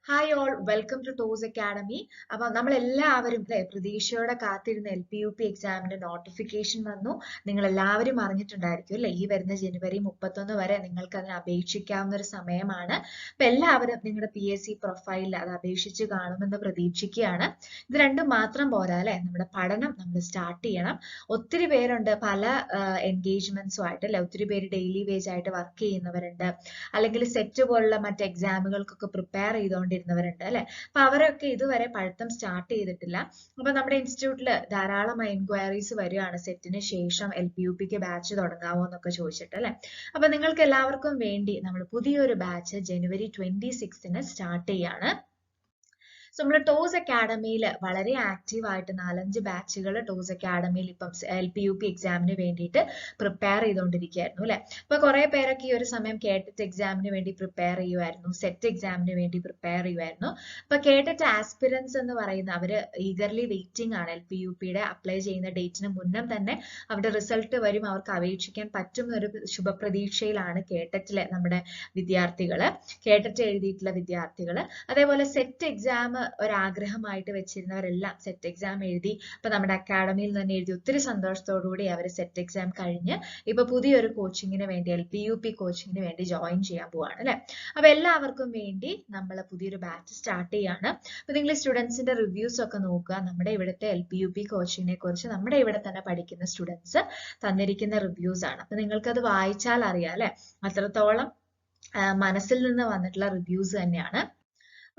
Hi all welcome to ടോസ് academy. അപ്പൊ നമ്മൾ എല്ലാവരും പ്രതീക്ഷയോടെ കാത്തിരുന്ന LPUP എക്സാമിന്റെ നോട്ടിഫിക്കേഷൻ വന്നു. നിങ്ങൾ എല്ലാവരും അറിഞ്ഞിട്ടുണ്ടായിരിക്കും അല്ലെ? ഈ വരുന്ന ജനുവരി 31 വരെ നിങ്ങൾക്ക് അതിന് അപേക്ഷിക്കാവുന്ന ഒരു സമയമാണ്. അപ്പൊ എല്ലാവരും നിങ്ങളുടെ PSC പ്രൊഫൈലിൽ അത് അപേക്ഷിച്ച് കാണുമെന്ന് പ്രതീക്ഷിക്കുകയാണ്. ഇത് രണ്ടും മാത്രം പോരാ അല്ലെ, നമ്മുടെ പഠനം നമ്മൾ സ്റ്റാർട്ട് ചെയ്യണം. ഒത്തിരി പേരുണ്ട് പല എൻഗേജ്മെന്റ്സും ആയിട്ട് അല്ലെ, ഒത്തിരി പേര് ഡെയിലി വേജ് ആയിട്ട് വർക്ക് ചെയ്യുന്നവരുണ്ട്, അല്ലെങ്കിൽ സെറ്റ് പോലുള്ള മറ്റ് എക്സാമുകൾക്കൊക്കെ പ്രിപ്പയർ ചെയ്തുകൊണ്ടിരുന്നവരുണ്ട് അല്ലെ. അപ്പൊ അവരൊക്കെ ഇതുവരെ പഠിത്തം സ്റ്റാർട്ട് ചെയ്തിട്ടില്ല. അപ്പൊ നമ്മുടെ ഇൻസ്റ്റിറ്റ്യൂട്ടിൽ ധാരാളം എൻക്വയറീസ് വരികയാണ് സെറ്റിന് ശേഷം LPUPക്ക് ബാച്ച് തുടങ്ങാവോ എന്നൊക്കെ ചോദിച്ചിട്ട് അല്ലെ. അപ്പൊ നിങ്ങൾക്ക് എല്ലാവർക്കും വേണ്ടി നമ്മൾ പുതിയൊരു ബാച്ച് ജനുവരി 26 സ്റ്റാർട്ട് ചെയ്യാണ്. സോ നമ്മുടെ ടോസ് അക്കാഡമിയിൽ വളരെ ആക്റ്റീവ് ആയിട്ട് 4-5 ബാച്ചുകൾ ടോസ് അക്കാഡമിയിൽ ഇപ്പം LPUP എക്സാമിന് വേണ്ടിയിട്ട് പ്രിപ്പയർ ചെയ്തുകൊണ്ടിരിക്കുകയായിരുന്നു അല്ലെ. അപ്പൊ കുറെ പേരൊക്കെ ഈ ഒരു സമയം കേട്ടറ്റ് എക്സാമിന് വേണ്ടി പ്രിപ്പയർ ചെയ്യുമായിരുന്നു, സെറ്റ് എക്സാമിന് വേണ്ടി പ്രിപ്പയർ ചെയ്യുമായിരുന്നു. അപ്പൊ കേട്ടറ്റ് ആസ്പിരൻസ് എന്ന് പറയുന്ന അവര് ഈഗർലി വെയിറ്റിംഗ് ആണ്. LPUPയുടെ അപ്ലൈ ചെയ്യുന്ന ഡേറ്റിന് മുന്നേ തന്നെ അവരുടെ റിസൾട്ട് വരും, അവർക്ക് അപേക്ഷിക്കാൻ പറ്റും എന്നൊരു ശുഭപ്രതീക്ഷയിലാണ് കേട്ടറ്റിലെ നമ്മുടെ വിദ്യാർത്ഥികള്, കേട്ടറ്റ് എഴുതിയിട്ടുള്ള വിദ്യാർത്ഥികള്. അതേപോലെ സെറ്റ് എക്സാം ഒരാഗ്രഹമായിട്ട് വെച്ചിരുന്നവരെല്ലാം സെറ്റ് എക്സാം എഴുതി. അപ്പൊ നമ്മുടെ അക്കാഡമിയിൽ തന്നെ എഴുതി ഒത്തിരി സന്തോഷത്തോടുകൂടി അവർ സെറ്റ് എക്സാം കഴിഞ്ഞ് ഇപ്പൊ പുതിയൊരു കോച്ചിങ്ങിന് വേണ്ടി LPUP കോച്ചിങ്ങിന് വേണ്ടി ജോയിൻ ചെയ്യാൻ പോവാണ് അല്ലെ. അപ്പൊ എല്ലാവർക്കും വേണ്ടി നമ്മൾ പുതിയൊരു ബാച്ച് സ്റ്റാർട്ട് ചെയ്യാണ്. അപ്പൊ നിങ്ങൾ സ്റ്റുഡൻസിന്റെ റിവ്യൂസ് ഒക്കെ നോക്കുക. നമ്മുടെ ഇവിടുത്തെ LPUP കോച്ചിങ്ങിനെ കുറിച്ച് നമ്മുടെ ഇവിടെ തന്നെ പഠിക്കുന്ന സ്റ്റുഡൻസ് തന്നിരിക്കുന്ന റിവ്യൂസ് ആണ്. അപ്പൊ നിങ്ങൾക്കത് വായിച്ചാൽ അറിയാം അല്ലെ, അത്രത്തോളം മനസ്സിൽ നിന്ന് വന്നിട്ടുള്ള റിവ്യൂസ് തന്നെയാണ്.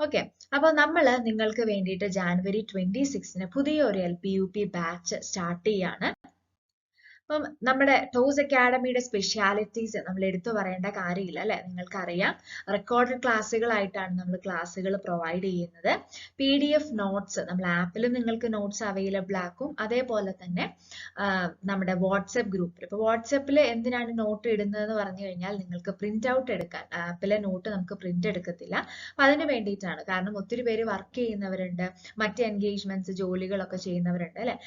ഓക്കെ, അപ്പൊ നമ്മൾ നിങ്ങൾക്ക് വേണ്ടിയിട്ട് ജാനുവരി 26 പുതിയൊരു LPUP ബാച്ച് സ്റ്റാർട്ട് ചെയ്യാണ്. അപ്പം നമ്മുടെ ടോസ് അക്കാഡമിയുടെ സ്പെഷ്യാലിറ്റീസ് നമ്മൾ എടുത്തു പറയേണ്ട കാര്യമില്ല അല്ലെ, നിങ്ങൾക്കറിയാം. റെക്കോർഡഡ് ക്ലാസ്സുകളായിട്ടാണ് നമ്മൾ ക്ലാസ്സുകൾ പ്രൊവൈഡ് ചെയ്യുന്നത്. PDF നോട്ട്സ് നമ്മൾ ആപ്പിൽ നിങ്ങൾക്ക് നോട്ട്സ് അവൈലബിൾ ആക്കും. അതേപോലെ തന്നെ നമ്മുടെ വാട്സപ്പ് ഗ്രൂപ്പിൽ, ഇപ്പൊ വാട്സപ്പിൽ എന്തിനാണ് നോട്ട് ഇടുന്നതെന്ന് പറഞ്ഞു കഴിഞ്ഞാൽ നിങ്ങൾക്ക് പ്രിന്റ് ഔട്ട് എടുക്കാൻ, ആപ്പിലെ നോട്ട് നമുക്ക് പ്രിന്റ് എടുക്കത്തില്ല. അപ്പൊ അതിന് വേണ്ടിയിട്ടാണ്. കാരണം ഒത്തിരി പേര് വർക്ക് ചെയ്യുന്നവരുണ്ട്, മറ്റ് എൻഗേജ്മെന്റ്സ് ജോലികളൊക്കെ ചെയ്യുന്നവരുണ്ട് അല്ലെ.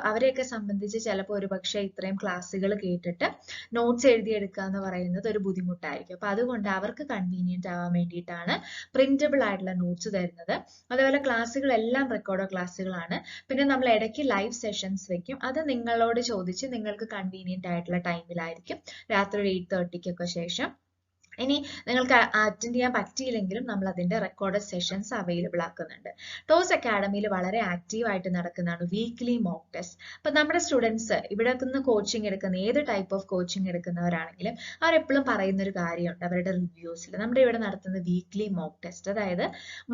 അവരെയൊക്കെ സംബന്ധിച്ച് ചിലപ്പോൾ ഒരു പക്ഷേ ഇത്രയും ക്ലാസ്സുകൾ കേട്ടിട്ട് നോട്ട്സ് എഴുതിയെടുക്കുക എന്ന് പറയുന്നത് ഒരു ബുദ്ധിമുട്ടായിരിക്കും. അപ്പൊ അതുകൊണ്ട് അവർക്ക് കൺവീനിയന്റ് ആവാൻ വേണ്ടിയിട്ടാണ് പ്രിന്റബിൾ ആയിട്ടുള്ള നോട്ട്സ് തരുന്നത്. അതേപോലെ ക്ലാസ്സുകളെല്ലാം റെക്കോർഡോ ക്ലാസ്സുകളാണ്. പിന്നെ നമ്മൾ ഇടയ്ക്ക് ലൈവ് സെഷൻസ് വെക്കും. അത് നിങ്ങളോട് ചോദിച്ച് നിങ്ങൾക്ക് കൺവീനിയന്റ് ആയിട്ടുള്ള ടൈമിലായിരിക്കും, രാത്രി ഒരു 8:30 ശേഷം. ഇനി നിങ്ങൾക്ക് അറ്റൻഡ് ചെയ്യാൻ പറ്റിയില്ലെങ്കിലും നമ്മൾ അതിന്റെ റെക്കോർഡഡ് സെഷൻസ് അവൈലബിൾ ആക്കുന്നുണ്ട്. ടോസ് അക്കാഡമിയിൽ വളരെ ആക്റ്റീവ് ആയിട്ട് നടക്കുന്നതാണ് വീക്ക്ലി മോക്ക് ടെസ്റ്റ്. അപ്പൊ നമ്മുടെ സ്റ്റുഡൻസ് ഇവിടെ നിന്ന് കോച്ചിങ് എടുക്കുന്ന, ഏത് ടൈപ്പ് ഓഫ് കോച്ചിങ് എടുക്കുന്നവരാണെങ്കിലും അവരെപ്പോഴും പറയുന്ന ഒരു കാര്യമുണ്ട് അവരുടെ റിവ്യൂസിൽ. നമ്മുടെ ഇവിടെ നടത്തുന്ന വീക്ക്ലി മോക്ക് ടെസ്റ്റ്, അതായത്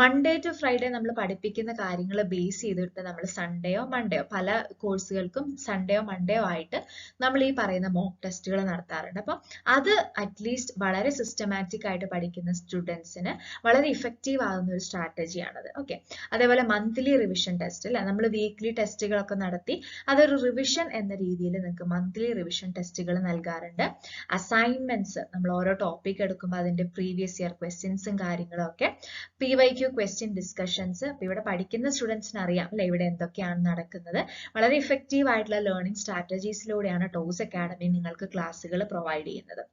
മൺഡേ ടു ഫ്രൈഡേ നമ്മൾ പഠിപ്പിക്കുന്ന കാര്യങ്ങൾ ബേസ് ചെയ്തിട്ട് നമ്മൾ സൺഡേയോ മൺഡേയോ, പല കോഴ്സുകൾക്കും സൺഡേയോ മൺഡേയോ ആയിട്ട് നമ്മൾ ഈ പറയുന്ന മോക്ക് ടെസ്റ്റുകൾ നടത്താറുണ്ട്. അപ്പം അത് അറ്റ്ലീസ്റ്റ് വളരെ സിസ്റ്റമാറ്റിക് ആയിട്ട് പഠിക്കുന്ന സ്റ്റുഡൻസിന് വളരെ ഇഫക്റ്റീവ് ആകുന്ന ഒരു സ്ട്രാറ്റജിയാണത്. ഓക്കെ, അതേപോലെ മന്ത്ലി റിവിഷൻ ടെസ്റ്റ് അല്ലെ, നമ്മൾ വീക്ക്ലി ടെസ്റ്റുകളൊക്കെ നടത്തി അതൊരു റിവിഷൻ എന്ന രീതിയിൽ നിങ്ങൾക്ക് മന്ത്ലി റിവിഷൻ ടെസ്റ്റുകൾ നൽകാറുണ്ട്. അസൈൻമെന്റ്സ്, നമ്മൾ ഓരോ ടോപ്പിക് എടുക്കുമ്പോൾ അതിന്റെ പ്രീവിയസ് ഇയർ ക്വസ്റ്റ്യൻസും കാര്യങ്ങളും ഒക്കെ, PYQ ക്വസ്റ്റ്യൻ ഡിസ്കഷൻസ്. അപ്പൊ ഇവിടെ പഠിക്കുന്ന സ്റ്റുഡൻസിന് അറിയാം അല്ലെ ഇവിടെ എന്തൊക്കെയാണ് നടക്കുന്നത്. വളരെ ഇഫക്റ്റീവ് ആയിട്ടുള്ള ലേണിംഗ് സ്ട്രാറ്റജീസിലൂടെയാണ് ടോസ് അക്കാഡമി നിങ്ങൾക്ക് ക്ലാസ്സുകൾ പ്രൊവൈഡ് ചെയ്യുന്നത്.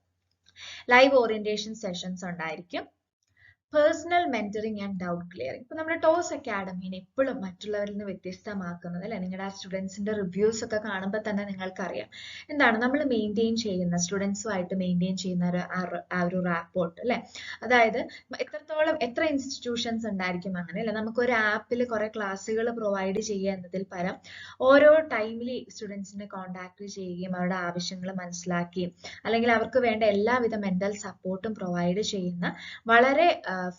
ലൈവ് ഓറിയന്റേഷൻ സെഷൻസ് ഉണ്ടായിരിക്കും. Personal mentoring and doubt clearing. ഇപ്പൊ നമ്മുടെ ടോസ് അക്കാഡമിനെ എപ്പോഴും മറ്റുള്ളവരിൽ നിന്ന് വ്യത്യസ്തമാക്കുന്നത് അല്ലെ, നിങ്ങളുടെ ആ സ്റ്റുഡൻസിന്റെ റിവ്യൂസ് ഒക്കെ കാണുമ്പോൾ തന്നെ നിങ്ങൾക്കറിയാം എന്താണ് നമ്മൾ മെയിൻറ്റെയിൻ ചെയ്യുന്ന, സ്റ്റുഡൻസുമായിട്ട് മെയിൻറ്റെയിൻ ചെയ്യുന്ന ആ ഒരു റാപ്പോർട്ട് അല്ലെ. അതായത് എത്ര ഇൻസ്റ്റിറ്റ്യൂഷൻസ് ഉണ്ടായിരിക്കും അങ്ങനെ അല്ലെ. നമുക്ക് ഒരു ആപ്പിൽ കുറെ ക്ലാസ്സുകൾ പ്രൊവൈഡ് ചെയ്യുക എന്നതിൽ പരം ഓരോ ടൈമിലി സ്റ്റുഡൻസിനെ കോൺടാക്ട് ചെയ്യുകയും അവരുടെ ആവശ്യങ്ങൾ മനസ്സിലാക്കുകയും അല്ലെങ്കിൽ അവർക്ക് വേണ്ട എല്ലാവിധ മെന്റൽ സപ്പോർട്ടും പ്രൊവൈഡ് ചെയ്യുന്ന വളരെ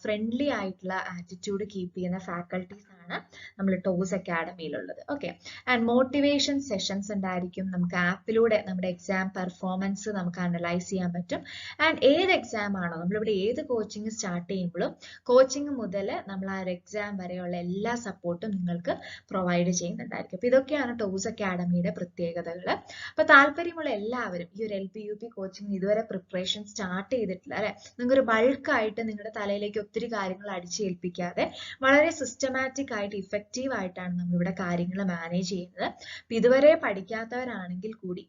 ഫ്രണ്ട്ലി ആയിട്ടുള്ള ആറ്റിറ്റ്യൂഡ് കീപ്പ് ചെയ്യുന്ന ഫാക്കൽറ്റീസ് ആണ് നമ്മൾ ടോസ് അക്കാഡമിയിലുള്ളത്. ഓക്കെ, ആൻഡ് മോട്ടിവേഷൻ സെഷൻസ് ഉണ്ടായിരിക്കും. നമുക്ക് ആപ്പിലൂടെ നമ്മുടെ എക്സാം പെർഫോമൻസ് നമുക്ക് അനലൈസ് ചെയ്യാൻ പറ്റും. ആൻഡ് ഏത് എക്സാം ആണോ, നമ്മളിവിടെ ഏത് കോച്ചിങ് സ്റ്റാർട്ട് ചെയ്യുമ്പോഴും കോച്ചിങ് മുതൽ നമ്മൾ ആ ഒരു എക്സാം വരെയുള്ള എല്ലാ സപ്പോർട്ടും നിങ്ങൾക്ക് പ്രൊവൈഡ് ചെയ്യുന്നുണ്ടായിരിക്കും. അപ്പൊ ഇതൊക്കെയാണ് ടോസ് അക്കാഡമിയുടെ പ്രത്യേകതകൾ. അപ്പൊ താല്പര്യമുള്ള എല്ലാവരും ഈ ഒരു LPUP കോച്ചിങ് ഇതുവരെ പ്രിപ്പറേഷൻ സ്റ്റാർട്ട് ചെയ്തിട്ടില്ല അല്ലെ, നിങ്ങൾക്കൊരു ബൾക്കായിട്ട് നിങ്ങളുടെ തലയിലേക്ക് ഒത്തിരി കാര്യങ്ങൾ അടിച്ചേൽപ്പിക്കാതെ വളരെ സിസ്റ്റമാറ്റിക് ആയിട്ട് ഇഫക്റ്റീവ് ആയിട്ടാണ് നമ്മളിവിടെ കാര്യങ്ങൾ മാനേജ് ചെയ്യുന്നത്. അപ്പൊ ഇതുവരെ പഠിക്കാത്തവരാണെങ്കിൽ കൂടി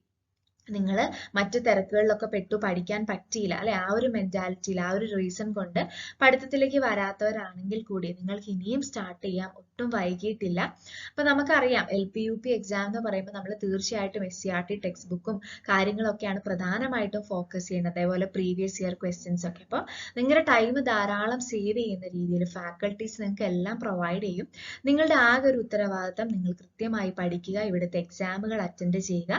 നിങ്ങൾ മറ്റു തിരക്കുകളിലൊക്കെ പെട്ടു പഠിക്കാൻ പറ്റിയില്ല അല്ലെ, ആ ഒരു മെന്റാലിറ്റിയിൽ ആ ഒരു റീസൺ കൊണ്ട് പഠിത്തത്തിലേക്ക് വരാത്തവരാണെങ്കിൽ കൂടി നിങ്ങൾക്ക് ഇനിയും സ്റ്റാർട്ട് ചെയ്യാം, ഒട്ടും വൈകിട്ടില്ല. അപ്പൊ നമുക്കറിയാം LPUP എക്സാം എന്ന് പറയുമ്പോൾ നമ്മൾ തീർച്ചയായിട്ടും SCERT ടെക്സ്റ്റ് ബുക്കും കാര്യങ്ങളൊക്കെയാണ് പ്രധാനമായിട്ടും ഫോക്കസ് ചെയ്യുന്നത്, അതേപോലെ പ്രീവിയസ് ഇയർ ക്വസ്റ്റ്യൻസ് ഒക്കെ. അപ്പോൾ നിങ്ങളുടെ ടൈം ധാരാളം സേവ് ചെയ്യുന്ന രീതിയിൽ ഫാക്കൽറ്റീസ് നിങ്ങൾക്ക് എല്ലാം പ്രൊവൈഡ് ചെയ്യും. നിങ്ങളുടെ ആകെ ഒരു ഉത്തരവാദിത്തം നിങ്ങൾ കൃത്യമായി പഠിക്കുക, ഇവിടുത്തെ എക്സാമുകൾ അറ്റൻഡ് ചെയ്യുക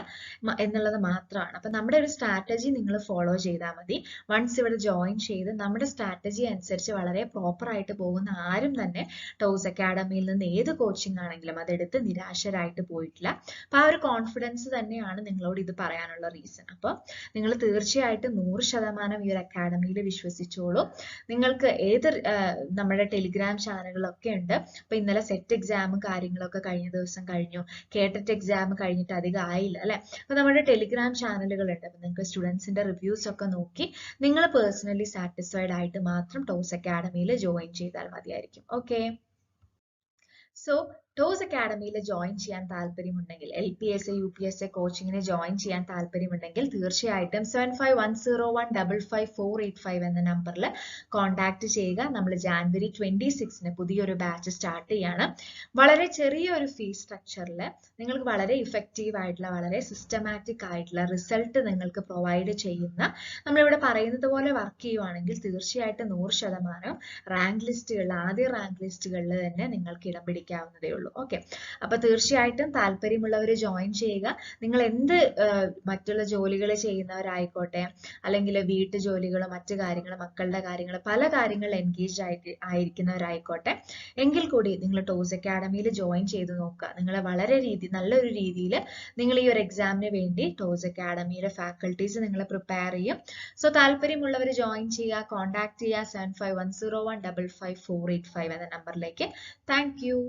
എന്നുള്ളത് മാത്രമാണ്. അപ്പൊ നമ്മുടെ ഒരു സ്ട്രാറ്റജി നിങ്ങൾ ഫോളോ ചെയ്താൽ മതി. വൺസ് ഇവിടെ ജോയിൻ ചെയ്ത് നമ്മുടെ സ്ട്രാറ്റജി അനുസരിച്ച് വളരെ പ്രോപ്പർ ആയിട്ട് പോകുന്ന ആരും തന്നെ ടോസ് അക്കാഡമിയിൽ നിന്ന് ഏത് കോച്ചിങ് ആണെങ്കിലും അതെടുത്ത് നിരാശരായിട്ട് പോയിട്ടില്ല. അപ്പൊ ആ ഒരു കോൺഫിഡൻസ് തന്നെയാണ് നിങ്ങളോട് ഇത് പറയാനുള്ള റീസൺ. അപ്പൊ നിങ്ങൾ തീർച്ചയായിട്ടും 100% ഈ ഒരു അക്കാഡമിയിൽ വിശ്വസിച്ചോളൂ. നിങ്ങൾക്ക് ഏത് നമ്മുടെ ടെലിഗ്രാം ചാനലുകളൊക്കെ ഉണ്ട്. അപ്പൊ ഇന്നലെ സെറ്റ് എക്സാമും കാര്യങ്ങളൊക്കെ കഴിഞ്ഞ ദിവസം കഴിഞ്ഞു, കേട്ടറ്റ് എക്സാം കഴിഞ്ഞിട്ട് അധികം ആയില്ല അല്ലെ. അപ്പൊ നമ്മുടെ ടെലിഗ്രാം ചാനലുകൾ ഉണ്ട്. അപ്പൊ നിങ്ങൾക്ക് സ്റ്റുഡൻസിന്റെ റിവ്യൂസ് ഒക്കെ നോക്കി നിങ്ങൾ പേഴ്സണലി സാറ്റിസ്ഫൈഡ് ആയിട്ട് മാത്രം ടോസ് അക്കാഡമിയിൽ ജോയിൻ ചെയ്താൽ മതിയായിരിക്കും. ഓക്കെ, സോ ടോസ് അക്കാഡമിയിൽ ജോയിൻ ചെയ്യാൻ താല്പര്യമുണ്ടെങ്കിൽ, LPSA UPSA കോച്ചിങ്ങിന് ജോയിൻ ചെയ്യാൻ താല്പര്യമുണ്ടെങ്കിൽ തീർച്ചയായിട്ടും 7510155485 എന്ന നമ്പറിൽ കോൺടാക്ട് ചെയ്യുക. നമ്മൾ ജാനുവരി 26 പുതിയൊരു ബാച്ച് സ്റ്റാർട്ട് ചെയ്യാണ്. വളരെ ചെറിയൊരു ഫീസ് സ്ട്രക്ചറിൽ നിങ്ങൾക്ക് വളരെ ഇഫക്റ്റീവ് ആയിട്ടുള്ള, വളരെ സിസ്റ്റമാറ്റിക് ആയിട്ടുള്ള റിസൾട്ട് നിങ്ങൾക്ക് പ്രൊവൈഡ് ചെയ്യുന്ന, നമ്മളിവിടെ പറയുന്നത് പോലെ വർക്ക് ചെയ്യുവാണെങ്കിൽ തീർച്ചയായിട്ടും 100% റാങ്ക് ലിസ്റ്റുകളിൽ, ആദ്യ റാങ്ക് ലിസ്റ്റുകളിൽ തന്നെ നിങ്ങൾക്ക് ഇടം പിടിക്കാവുന്നതേ ഉള്ളൂ. ഓക്കെ, അപ്പൊ തീർച്ചയായിട്ടും താല്പര്യമുള്ളവർ ജോയിൻ ചെയ്യുക. നിങ്ങൾ എന്ത് മറ്റുള്ള ജോലികൾ ചെയ്യുന്നവരായിക്കോട്ടെ, അല്ലെങ്കിൽ വീട്ടു ജോലികൾ, മറ്റു കാര്യങ്ങൾ, മക്കളുടെ കാര്യങ്ങൾ, പല കാര്യങ്ങളിൽ എൻഗേജ് ആയിരിക്കുന്നവരായിക്കോട്ടെ എങ്കിൽ കൂടി നിങ്ങൾ ടോസ് അക്കാഡമിയിൽ ജോയിൻ ചെയ്ത് നോക്കുക. നിങ്ങളെ വളരെ നല്ലൊരു രീതിയിൽ നിങ്ങൾ ഈ ഒരു എക്സാമിന് വേണ്ടി ടോസ് അക്കാഡമിയിലെ ഫാക്കൽറ്റീസ് നിങ്ങളെ പ്രിപ്പയർ ചെയ്യും. സോ താല്പര്യമുള്ളവർ ജോയിൻ ചെയ്യുക, കോൺടാക്ട് ചെയ്യുക 7510155485 എന്ന നമ്പറിലേക്ക്. Thank you.